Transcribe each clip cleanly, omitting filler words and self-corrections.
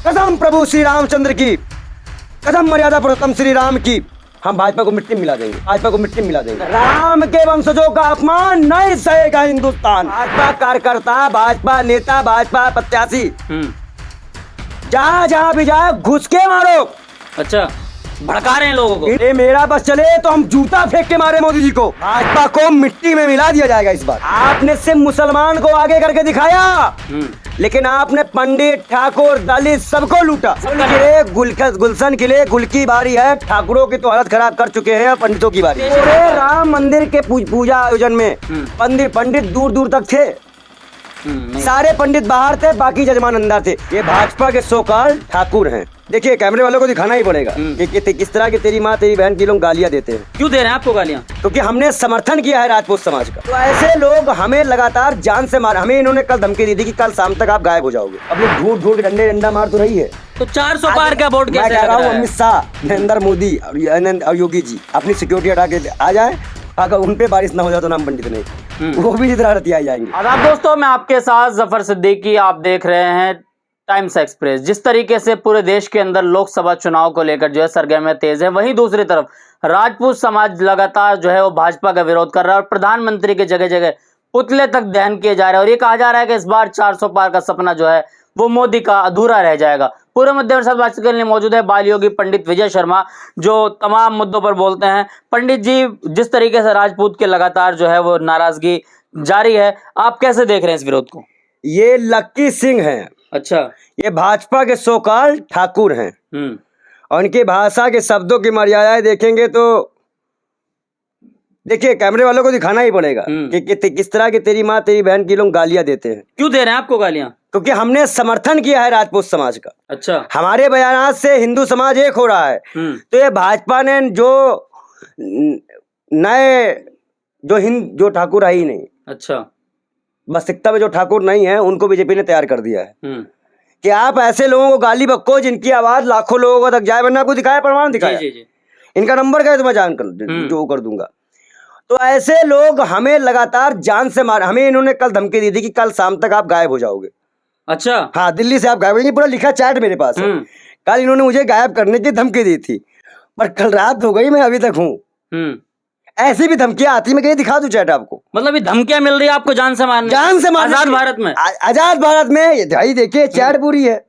कसम प्रभु श्री रामचंद्र की, कसम मर्यादा पुरुषोत्तम श्री राम की, हम भाजपा को मिट्टी में मिला देंगे, भाजपा को मिट्टी में मिला देंगे। राम के वंशजों का अपमान नहीं सहेगा हिंदुस्तान। भाजपा कार्यकर्ता, भाजपा नेता, भाजपा प्रत्याशी जहाँ जहाँ भी जाए घुस के मारो। अच्छा, भड़का रहे हैं लोगों को। ये मेरा बस चले तो हम जूता फेंक के मारे मोदी जी को। भाजपा को मिट्टी में मिला दिया जाएगा इस बार। आपने सिर्फ मुसलमान को आगे करके दिखाया, लेकिन आपने पंडित, ठाकुर, दलित सबको लूटा। गुलशन के लिए गुल की बारी है, ठाकुरों की तो हालत खराब कर चुके हैं, पंडितों की बारी। राम मंदिर के पूजा आयोजन में पंडित दूर दूर तक थे, सारे पंडित बाहर थे, बाकी जजमान अंदर थे। ये भाजपा के सोकाल ठाकुर हैं। देखिए, कैमरे वालों को दिखाना ही पड़ेगा कि किस तरह की तेरी माँ तेरी बहन की लोग गालियां देते हैं। क्यों दे रहे हैं आपको गालियां? क्योंकि हमने समर्थन किया है राजपूत समाज का। तो ऐसे लोग हमें लगातार जान से मार, हमें इन्होंने कल धमकी दी थी कि कल शाम तक आप गायब हो जाओगे। अब लोग ढूंढ ढूंढ डंडा मार तो रही है। तो 400 पार का वोट कैसे? मैं कह रहा हूँ अमित शाह, नरेंद्र मोदी और योगी जी अपनी सिक्योरिटी हटा के आ जाए। अगर उन पे बारिश ना हो जाए तो नाम पंडित नहीं, वो भी इधर हथियाए जाएंगे। आदाब दोस्तों, मैं आपके साथ जफर सिद्दीकी, आप देख रहे हैं टाइम्स एक्सप्रेस। जिस तरीके से पूरे देश के अंदर लोकसभा चुनाव को लेकर जो है सरगर्मियां तेज है, वहीं दूसरी तरफ राजपूत समाज लगातार जो है वो भाजपा का विरोध कर रहा है और प्रधानमंत्री के जगह जगह पुतले तक दहन किए जा रहे हैं। और ये कहा जा रहा है कि इस बार 400 पार का सपना जो है वो मोदी का अधूरा रह जाएगा। पूरे मुद्दे पर साथ बातचीत करने मौजूद है बाल योगी पंडित विजय शर्मा, जो तमाम मुद्दों पर बोलते हैं। पंडित जी, जिस तरीके से राजपूत के लगातार जो है वो नाराजगी जारी है, आप कैसे देख रहे हैं इस विरोध को? ये लक्की सिंह हैं। अच्छा, ये भाजपा के सोकाल ठाकुर हैं और उनकी भाषा के शब्दों की मर्यादाएं देखेंगे तो देखिए, कैमरे वालों को दिखाना ही पड़ेगा कि किस तरह की तेरी माँ तेरी बहन की लोग गालियां देते हैं। क्यों दे रहे हैं आपको गालियां? क्योंकि हमने समर्थन किया है राजपूत समाज का। अच्छा, हमारे बयानात से हिंदू समाज एक हो रहा है। तो ये भाजपा ने जो नए जो ठाकुर है ही नहीं, अच्छा, बस्तिकता में जो ठाकुर नहीं है उनको बीजेपी ने तैयार कर दिया है कि आप ऐसे लोगों को गाली बक्को जिनकी आवाज लाखों लोगों तक जाए। मैंने आपको दिखाया, प्रमाण दिखाया। जी, जी, जी। इनका नंबर का है तो मैं जान कर दूंगा। तो ऐसे लोग हमें लगातार जान से मार, हमें इन्होंने कल धमकी दी थी कि कल शाम तक आप गायब हो जाओगे। अच्छा, हाँ, दिल्ली से आप गायब हो जाएंगे, पूरा लिखा चैट मेरे पास है। कल इन्होंने मुझे गायब करने की धमकी दी थी, पर कल रात हो गई, मैं अभी तक हूँ। ऐसी भी धमकियां आती, मैं कहीं दिखा दूं चैट आपको। मतलब ये धमकियां मिल रही है आपको जान से मारने? जान से मारने। आजाद भारत में? आजाद भारत में ये भाई देखिए चैट पूरी है।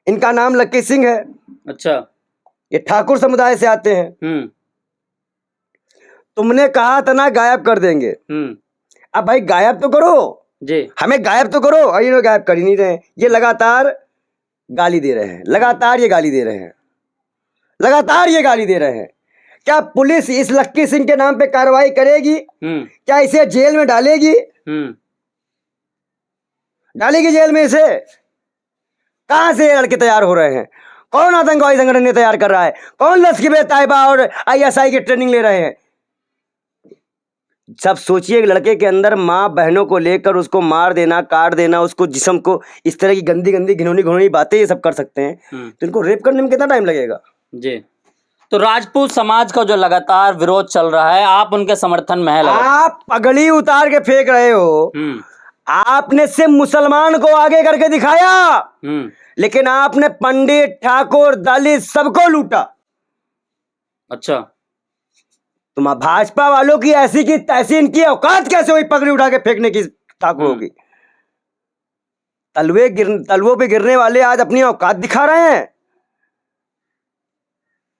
इनका नाम लक्की सिंह है। अच्छा, ये ठाकुर समुदाय से आते हैं। तुमने कहा था ना गायब कर देंगे, अब भाई गायब तो करो जी, हमें गायब तो करो। और इन्होंने गायब कर ही नहीं रहे। ये लगातार गाली दे रहे हैं, लगातार ये गाली दे रहे हैं, लगातार ये गाली दे रहे हैं। क्या पुलिस इस लक्की सिंह के नाम पे कार्रवाई करेगी? क्या इसे जेल में डालेगी? डालेगी जेल में इसे? कहां से ये लड़के तैयार हो रहे हैं? कौन आतंकवादी संगठन ने तैयार कर रहा है? कौन लश्कर तैयबा और ISI की ट्रेनिंग ले रहे हैं? सब सोचिए, लड़के के अंदर माँ बहनों को लेकर उसको मार देना, काट देना, उसको जिस्म को इस तरह की गंदी गंदी घिनौनी बातें ये सब कर सकते हैं, तो इनको रेप करने में कितना टाइम लगेगा? जी। तो राजपूत समाज का जो लगातार विरोध चल रहा है, आप उनके समर्थन में है? आप पगड़ी उतार के फेंक रहे हो। आपने सिर्फ मुसलमान को आगे करके दिखाया, लेकिन आपने पंडित, ठाकुर, दलित सबको लूटा। अच्छा, तुम भाजपा वालों की ऐसी की तैसी, इनकी औकात कैसे हुई पगड़ी उठा के फेंकने की ठाकुरों की? तलवों पे गिरने वाले आज अपनी औकात दिखा रहे हैं।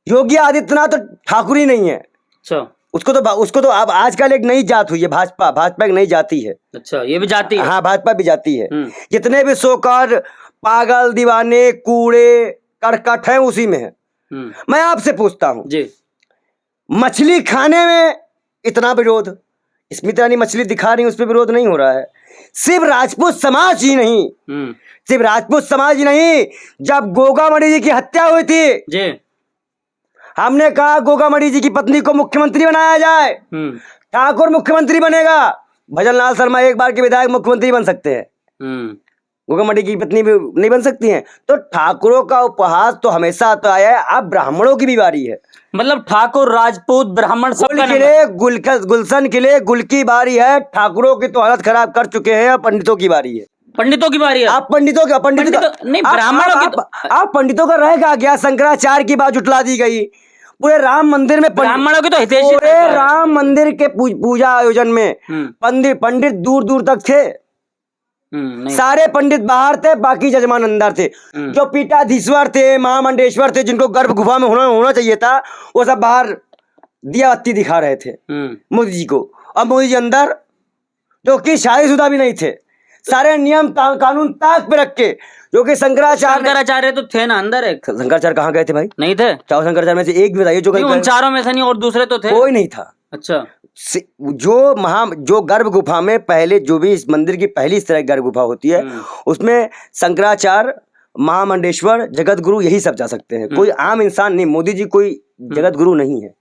योगी आदित्यनाथ तो ठाकुर ही नहीं है। अच्छा, उसको तो अब आजकल एक नई जात हुई है, भाजपा एक नई जाति है। अच्छा, ये भी जाति है? हाँ, भाजपा भी जाति है। जितने भी सोकर पागल, दीवाने, कूड़े, करकट हैं उसी में है। मैं आपसे पूछता हूँ जी, मछली खाने में इतना विरोध, स्मृति ईरानी मछली दिखा रही, उस पर विरोध नहीं हो रहा है। सिर्फ राजपूत समाज ही नहीं, सिर्फ राजपूत समाज ही नहीं, जब गोगामणि जी की हत्या हुई थी जी, हमने कहा गोगामणि जी की पत्नी को मुख्यमंत्री बनाया जाए। ठाकुर मुख्यमंत्री बनेगा, भजन लाल शर्मा एक बार के विधायक मुख्यमंत्री बन सकते हैं, गोगामणि की पत्नी भी नहीं बन सकती हैं। तो ठाकुरों का उपहास तो हमेशा आता आया है, अब ब्राह्मणों की भी बारी है। मतलब ठाकुर, राजपूत, ब्राह्मण सबका गुलशन के लिए गुल की बारी है। ठाकुरों की तो हालत खराब कर चुके हैं, अब पंडितों की बारी है। पंडितों की बारी है। आप पंडितों नहीं, ब्राह्मणों की आप पंडितों का रह कहा गया? शंकराचार्य की बात जुटला दी गई। पूरे राम मंदिर में ब्राह्मणों की तो हितैषी पूरे राम मंदिर के पूजा आयोजन में पंडित दूर दूर तक थे। सारे पंडित बाहर थे, बाकी जजमान अंदर थे। जो पीठाधीश्वर थे, महामंडेश्वर थे, जिनको गर्भ गुफा में होना चाहिए था, वो सब बाहर दिया बत्ती दिखा रहे थे मोदी जी को। और मोदी जी अंदर, जो कि शादीशुदा भी नहीं थे, सारे नियम कानून ताक पे रख के, जो कि शंकराचार्य तो थे ना अंदर। एक शंकराचार्य कहाँ गए थे भाई? नहीं थे। चारों शंकराचार्य में से एक भी बताइए जो उन चारों में से नहीं, और दूसरे तो थे? कोई नहीं था। अच्छा, जो गर्भ गुफा में पहले, जो भी इस मंदिर की पहली इस तरह की गर्भ गुफा होती है, उसमें शंकराचार्य, महामंडेश्वर, जगत गुरु, यही सब जा सकते हैं। कोई आम इंसान नहीं। मोदी जी कोई जगत गुरु नहीं है।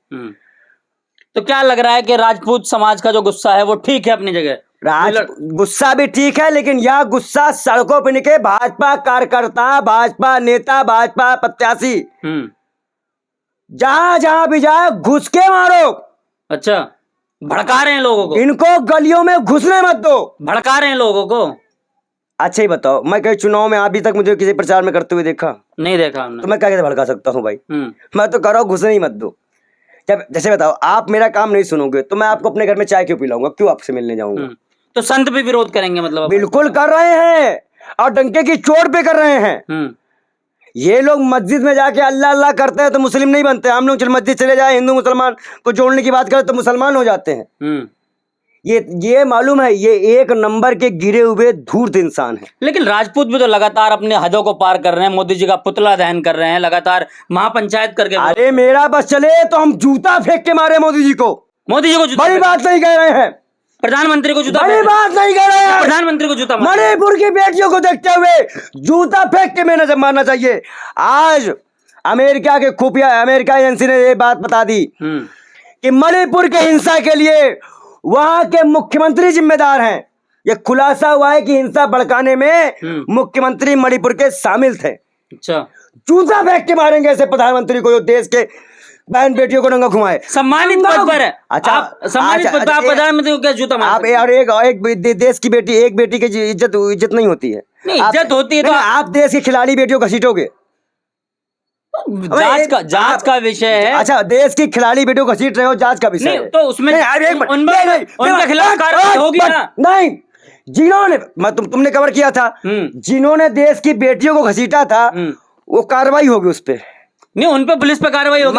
तो क्या लग रहा है कि राजपूत समाज का जो गुस्सा है वो ठीक है अपनी जगह? गुस्सा भी ठीक है, लेकिन यह गुस्सा सड़कों पर निकले भाजपा कार्यकर्ता, भाजपा नेता, भाजपा प्रत्याशी जहां जहां भी जाए घुस के मारो। अच्छा, भड़का रहे हैं लोगों को? इनको गलियों में घुसने मत दो। भड़का रहे हैं लोगों को? अच्छा ही बताओ, मैं कहीं चुनाव में अभी तक मुझे किसी प्रचार में करते हुए देखा? नहीं देखा हमने। तो मैं क्या कैसे भड़का सकता हूँ भाई? मैं तो कह रहा हूँ घुसने ही मत दो। जब जैसे बताओ, आप मेरा काम नहीं सुनोगे तो मैं आपको अपने घर में चाय क्यों पिलाऊंगा? क्यों आपसे मिलने जाऊंगा? तो संत भी विरोध करेंगे मतलब? बिल्कुल कर रहे हैं, और डंके की चोट पे कर रहे हैं। ये लोग मस्जिद में जाके अल्लाह अल्लाह करते हैं तो मुस्लिम नहीं बनते। हम लोग मस्जिद चले जाए, हिंदू मुसलमान को जोड़ने की बात करें तो मुसलमान हो जाते हैं। ये मालूम है, ये एक नंबर के गिरे हुए धूर्त इंसान है। लेकिन राजपूत भी तो लगातार अपने हदों को पार कर रहे हैं। मोदी जी का पुतला दहन कर रहे हैं, लगातार महापंचायत करके। अरे मेरा बस चले तो हम जूता फेंक के मारे मोदी जी को। बड़ी बात नहीं कह रहे हैं। प्रधानमंत्री को जूता, बड़ी बात नहीं कह रहे हैं। प्रधानमंत्री को जूता, मणिपुर की बेटियों को देखते हुए जूता फेंक के मारना चाहिए। आज अमेरिका के खुफिया, अमेरिका एजेंसी ने ये बात बता दी कि मणिपुर के हिंसा के लिए वहां के मुख्यमंत्री जिम्मेदार हैं। ये खुलासा हुआ है कि हिंसा भड़काने में मुख्यमंत्री मणिपुर के शामिल थे। अच्छा, जूता फेंक के मारेंगे ऐसे प्रधानमंत्री को जो देश के बहन बेटियों को नंगा घुमाए। सम्मानित पद पर है। अच्छा, सम्मानित पद पर आप प्रधानमंत्री को क्या जूता मारते हैं? आप एक देश की बेटी, एक बेटी की इज्जत नहीं होती है। इज्जत होती है तो आप देश की खिलाड़ी बेटियों को घसीटोगे। जांच का विषय है। अच्छा, देश की खिलाड़ी बेटियों को घसीट रहे हो, जांच का विषय है। तो उसमें उनके खिलाफ कार्रवाई होगी ना? नहीं, जिन्होंने तुमने कवर किया था, जिन्होंने देश की बेटियों को घसीटा था, वो कार्रवाई होगी उस पर। नहीं, उन पे पुलिस पे कार्रवाई होगी।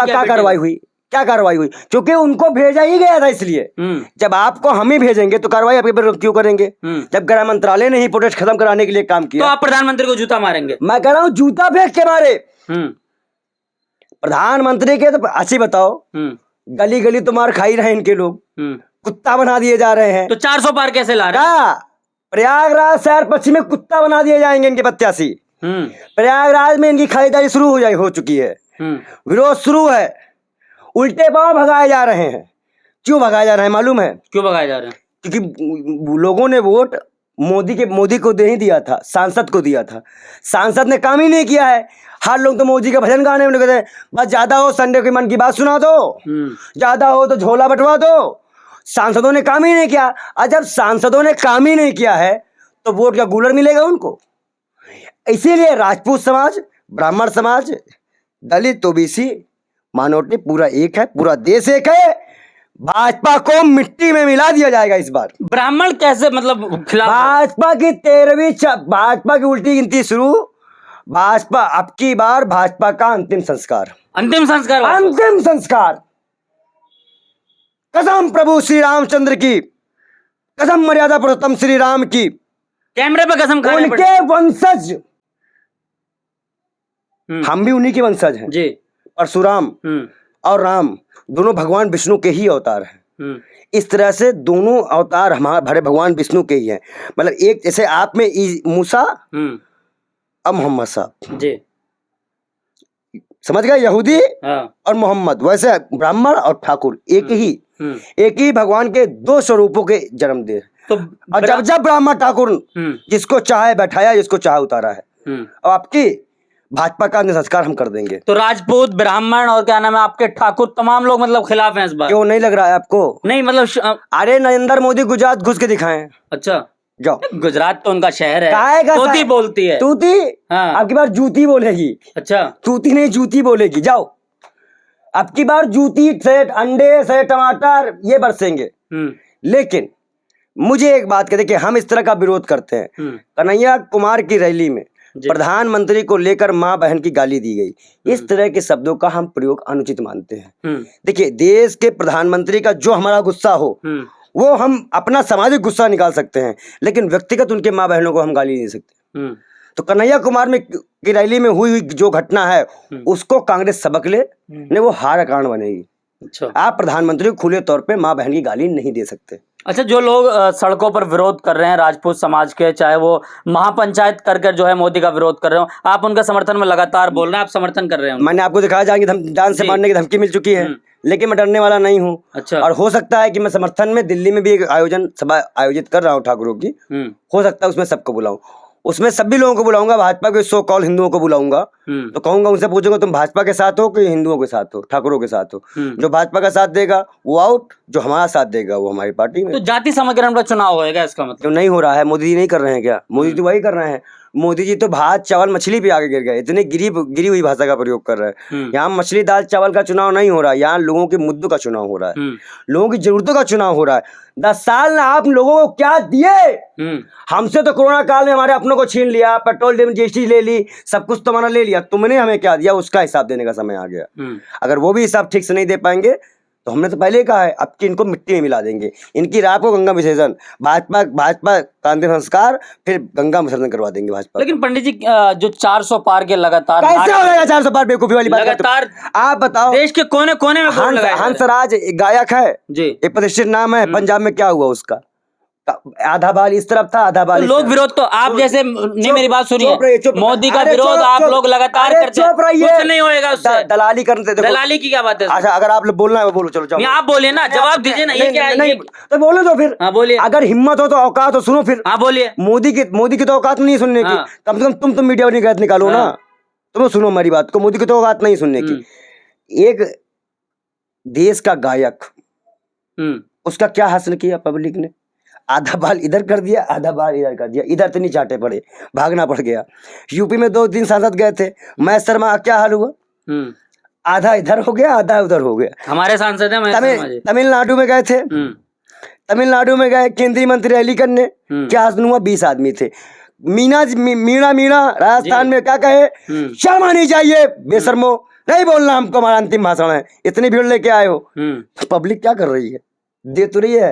क्या कार्रवाई हुई? क्या कार्रवाई हुई? क्योंकि उनको भेजा ही गया था, इसलिए जब आपको हम ही भेजेंगे तो कार्रवाई आपके पर क्यों करेंगे? जब गृह मंत्रालय ने ही प्रोटेस्ट खत्म कराने के लिए काम किया, तो आप प्रधानमंत्री को जूता मारेंगे? मैं कह रहा हूँ जूता फेंक के मारे प्रधानमंत्री के। तो अच्छी बताओ, गली गली तो मार खाई रहे इनके लोग, कुत्ता बना दिए जा रहे हैं। तो 400 पार कैसे ला रहे हैं? प्रयागराज शहर पश्चिम में कुत्ता बना दिए जाएंगे इनके प्रत्याशी। प्रयागराज में इनकी खरीदारी शुरू हो चुकी है, विरोध शुरू है, उल्टे पांव भगाए जा रहे हैं। क्यों भगाए जा रहे हैं मालूम है? क्यों भगाए जा रहे हैं? क्योंकि लोगों ने वोट मोदी को नहीं दिया था, सांसद को दिया था। सांसद ने काम ही नहीं किया है। हर लोग तो मोदी का भजन गाने में लगे थे, बस ज्यादा हो संडे की मन की बात सुना दो, ज्यादा हो तो झोला बंटवा दो। सांसदों ने काम ही नहीं किया। और जब सांसदों ने काम ही नहीं किया है तो वोट का गूलर मिलेगा उनको? इसीलिए राजपूत समाज, ब्राह्मण समाज, दलित, ओबीसी, माइनॉरिटी पूरा एक है, पूरा देश एक है। भाजपा को मिट्टी में मिला दिया जाएगा इस बार। ब्राह्मण कैसे मतलब खिलाफ? भाजपा की उल्टी गिनती शुरू। भाजपा अब की बार भाजपा का अंतिम संस्कार। कसम प्रभु श्री रामचंद्र की, कसम मर्यादा पुरुषोत्तम श्री राम की, कैमरे पे कसम खाने उनके वंशज, हम भी उन्हीं के वंशज हैं जी। परशुराम और राम दोनों भगवान विष्णु के ही अवतार हैं। इस तरह से दोनों अवतार हमारे भरे भगवान विष्णु के ही हैं। मतलब एक जैसे आप में मूसा और मोहम्मद साहब जी, समझ गए? यहूदी और मोहम्मद, वैसे ब्राह्मण और ठाकुर एक ही भगवान के दो स्वरूपों के जन्म दे। तो और जब ब्राह्मण ठाकुर जिसको चाहे बैठाया, जिसको चाहे उतारा है। और आपकी भाजपा का संस्कार हम कर देंगे। तो राजपूत, ब्राह्मण और क्या नाम है आपके ठाकुर, तमाम लोग मतलब खिलाफ हैं इस बार। क्यों नहीं लग रहा है आपको? नहीं मतलब अरे नरेंद्र मोदी गुजरात घुस के दिखाएं। अच्छा, जाओ। गुजरात तो उनका शहर है, काहे का तूती बोलती है। तूती? हाँ। अब की बार जूती बोलेगी। अच्छा, तूती नहीं जूती बोलेगी। जाओ, अब की बार जूती से अंडे से टमाटर ये बरसेंगे। लेकिन मुझे एक बात कहते कि हम इस तरह का विरोध करते हैं। कन्हैया कुमार की रैली में प्रधानमंत्री को लेकर मां बहन की गाली दी गई, इस तरह के शब्दों का हम प्रयोग अनुचित मानते हैं। देखिए, देश के प्रधानमंत्री का जो हमारा गुस्सा हो वो हम अपना सामाजिक गुस्सा निकाल सकते हैं, लेकिन व्यक्तिगत उनके माँ बहनों को हम गाली नहीं दे सकते। तो कन्हैया कुमार में की रैली में हुई जो घटना है उसको कांग्रेस सबक ले, नहीं वो हार का कारण बनेगी। अच्छा, आप प्रधानमंत्री को खुले तौर पे माँ बहन की गाली नहीं दे सकते। अच्छा, जो लोग सड़कों पर विरोध कर रहे हैं राजपूत समाज के, चाहे वो महापंचायत कर जो है मोदी का विरोध कर रहे हो, आप उनका समर्थन में लगातार बोल रहे हैं, आप समर्थन कर रहे हैं। मैंने आपको दिखाया जाएंगे जान से मारने की धमकी मिल चुकी है, लेकिन मैं डरने वाला नहीं हूँ। अच्छा, और हो सकता है कि मैं समर्थन में दिल्ली में भी एक सभा आयोजित कर रहा हूँ ठाकुरों की, हो सकता है उसमें सबको बुलाऊं, उसमें सभी लोगों को बुलाऊंगा, भाजपा के सो कॉल हिंदुओं को बुलाऊंगा। तो कहूंगा, उनसे पूछूंगा तुम भाजपा के साथ हो कि हिंदुओं के साथ हो, ठाकुरों के साथ हो। जो भाजपा का साथ देगा वो आउट, जो हमारा साथ देगा वो हमारी पार्टी में। तो जाति समीकरण का चुनाव होएगा, इसका मतलब क्यों नहीं हो रहा है? मोदी जी नहीं कर रहे हैं क्या? मोदी जी तो वही कर रहे हैं। मोदी जी तो भात चावल मछली पे आगे गिर गए, इतनी गिरी हुई भाषा का प्रयोग कर रहे हैं। यहाँ मछली दाल चावल का चुनाव नहीं हो रहा है, यहाँ लोगों के मुद्दों का चुनाव हो रहा है, लोगों की जरूरतों का चुनाव हो रहा है। 10 साल ने आप लोगों को क्या दिए? हमसे तो कोरोना काल में हमारे अपनों को छीन लिया, पेट्रोल डीजल जीएसटी ले ली, सब कुछ तुम्हारा ले लिया, तुमने हमें क्या दिया उसका हिसाब देने का समय आ गया। अगर वो भी हिसाब ठीक से नहीं दे पाएंगे तो हमने तो पहले ही कहा है अब कि इनको मिट्टी में मिला देंगे, इनकी रात को गंगा विसर्जन, भाजपा का अंतिम संस्कार, फिर गंगा विसर्जन करवा देंगे भाजपा। लेकिन पंडित जी, जो 400 पार के लगातार कैसे हो जाएगा 400 पार? बेवकूफी वाली बात लगातार आप बताओ। देश के कोने कोने में हंसराज एक गायक है जी, एक प्रतिष्ठित नाम है, पंजाब में क्या हुआ उसका? आधा बाल इस तरफ था, आधा बाल तो लोग विरोध, तो आप जैसे नहीं, मेरी बात सुनिए, मोदी का विरोध आप लोग लगातार करते हैं, कुछ नहीं होएगा उससे। दलाली करते, दलाली की क्या बात है? अच्छा, अगर आप बोलना है बोलो, चलो आप बोलिए ना, जवाब दीजिए ना, ये क्या है? नहीं तो बोलो तो फिर। हाँ बोलिए। अगर हिम्मत हो तो औकात हो, सुनो फिर। हाँ बोलिए। मोदी की तो औकात नहीं सुनने की, कम से कम तुम मीडिया निकालो ना, तुम सुनो मेरी बात को। मोदी की तो औकात नहीं सुनने की। एक देश का गायक, उसका क्या हासिल किया पब्लिक ने? आधा बाल इधर कर दिया, आधा बाल इधर कर दिया, इधर तो नहीं चाटे पड़े, भागना पड़ गया। यूपी में 2-3 सांसद गए थे, महेश शर्मा क्या हाल हुआ? आधा इधर हो गया, आधा उधर हो गया। हमारे सांसद हैं तमिलनाडु में गए थे, तमिलनाडु में गए केंद्रीय मंत्री रैली करने, क्या हासिल हुआ? 20 आदमी थे। मीणा राजस्थान में क्या कहे? शर्म आनी चाहिए बेशर्मो, नहीं बोलना हमको, हमारा अंतिम भाषण है, इतनी भीड़ लेके आए हो। पब्लिक क्या कर रही है? दे तो रही है,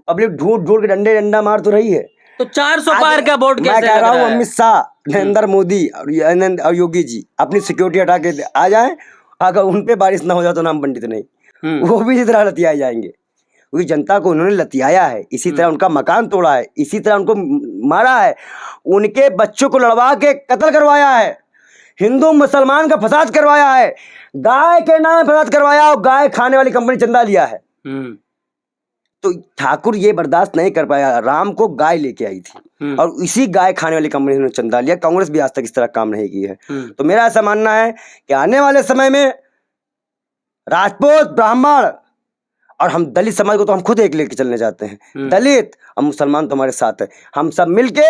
पब्लिक ढूंढ के डंडा मार तो रही है। तो 400 पार का वोट कैसे? मैं कह रहा हूँ अमित शाह, नरेंद्र मोदी और योगी जी अपनी सिक्योरिटी हटा के आ जाएं, अगर उन पे बारिश ना हो जाए तो नाम पंडित नहीं, वो भी इसी तरह लतियाए जाएंगे, क्योंकि जनता को उन्होंने लतियाया है, इसी तरह उनका मकान तोड़ा है, इसी तरह उनको मारा है, उनके बच्चों को लड़वा के कत्ल करवाया है, हिंदू मुसलमान का फसाद करवाया है, गाय के नाम फसाद करवाया और गाय खाने वाली कंपनी चंदा लिया है। तो ठाकुर ये बर्दाश्त नहीं कर पाया, राम को गाय लेके आई थी और इसी गाय खाने वाली कंपनी ने चंदा लिया। कांग्रेस भी आज तक इस तरह काम नहीं की है। तो मेरा ऐसा मानना है कि आने वाले समय में राजपूत, ब्राह्मण और हम दलित समाज को तो हम खुद एक लेके चलने चाहते हैं। दलित और मुसलमान तो हमारे साथ है, हम सब मिलके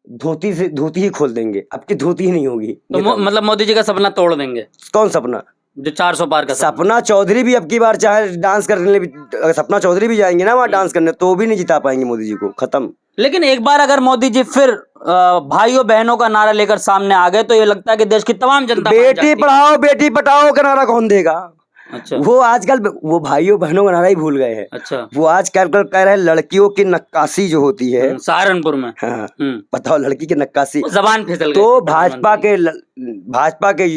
धोती ही खोल देंगे, अब की धोती ही नहीं होगी। तो मतलब मोदी जी का सपना तोड़ देंगे? कौन सपना? जो 400 पार का सपना चौधरी भी अब की बार चाहे डांस करने भी, सपना चौधरी भी जाएंगे ना वहाँ डांस करने, तो भी नहीं जिता पाएंगे मोदी जी को, खत्म। लेकिन एक बार अगर मोदी जी फिर भाइयों बहनों का नारा लेकर सामने आ गए तो ये लगता है कि देश की तमाम जनता, बेटी पढ़ाओ बेटी पढ़ाओ का नारा कौन देगा? अच्छा, वो आजकल वो भाइयों बहनों का नारा ही भूल गए हैं। अच्छा, वो आजकल कह रहे हैं लड़कियों की नक्काशी जो होती है सहारनपुर में, हाँ, बताओ लड़की की नक्काशी, जबान फिसल तो भाजपा के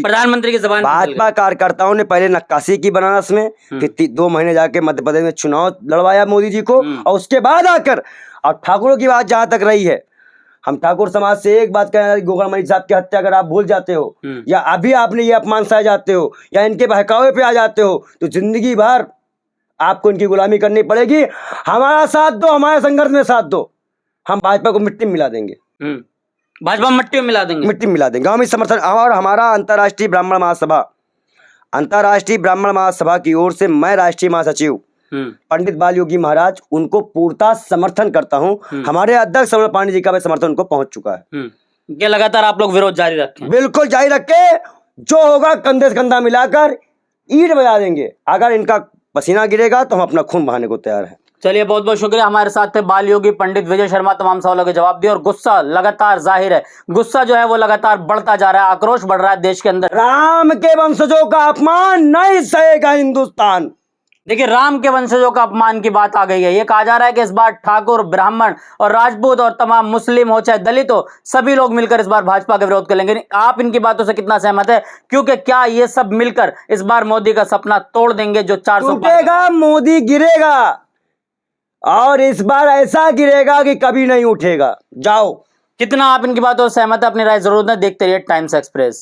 प्रधानमंत्री की जबान, भाजपा कार्यकर्ताओं ने पहले नक्काशी की बनारस में, फिर 2 महीने जाके मध्य प्रदेश में चुनाव लड़वाया मोदी जी को, और उसके बाद आकर, और ठाकुरों की बात जहां तक रही है, हम ठाकुर समाज से एक बात कहना, गोगन मणि साहब की हत्या अगर आप भूल जाते हो या अभी आपने ये अपमान सह जाते हो या इनके बहकावे पे आ जाते हो तो जिंदगी भर आपको इनकी गुलामी करनी पड़ेगी। हमारा साथ दो, हमारे संघर्ष में साथ दो, हम भाजपा को मिट्टी में मिला देंगे, भाजपा मिट्टी में मिला देंगे, मिट्टी में मिला देंगे हम इस समर्थन। और हमारा अंतर्राष्ट्रीय ब्राह्मण महासभा की ओर से मैं राष्ट्रीय महासचिव पंडित बाल योगी महाराज, उनको पूर्णतः समर्थन करता हूँ। हमारे अध्यक्ष श्रवण पांडे जी का भी समर्थन उनको पहुंच चुका है। ये लगातार आप लोग विरोध जारी रखें? बिल्कुल जारी रखे, जो होगा कंधे से कंधा मिलाकर ईंट बजा देंगे। अगर इनका पसीना गिरेगा तो हम अपना खून बहाने को तैयार हैं। चलिए, बहुत बहुत शुक्रिया। हमारे साथ थे बाल योगी पंडित विजय शर्मा, तमाम सवालों के जवाब दिए। और गुस्सा लगातार जाहिर है, गुस्सा जो है वो लगातार बढ़ता जा रहा है, आक्रोश बढ़ रहा है देश के अंदर। राम के वंशजों का अपमान नहीं सहेगा हिंदुस्तान। देखिए, राम के वंशजों का अपमान की बात आ गई है। ये कहा जा रहा है कि इस बार ठाकुर, ब्राह्मण और राजपूत और तमाम मुस्लिम हो चाहे दलित हो, सभी लोग मिलकर इस बार भाजपा का विरोध करेंगे। आप इनकी बातों से कितना सहमत है? क्योंकि क्या ये सब मिलकर इस बार मोदी का सपना तोड़ देंगे जो 400 टूटेगा, मोदी गिरेगा, और इस बार ऐसा गिरेगा कि कभी नहीं उठेगा। जाओ। कितना आप इनकी बातों से सहमत है? अपनी राय जरूर दें। देखते रहिए टाइम्स एक्सप्रेस।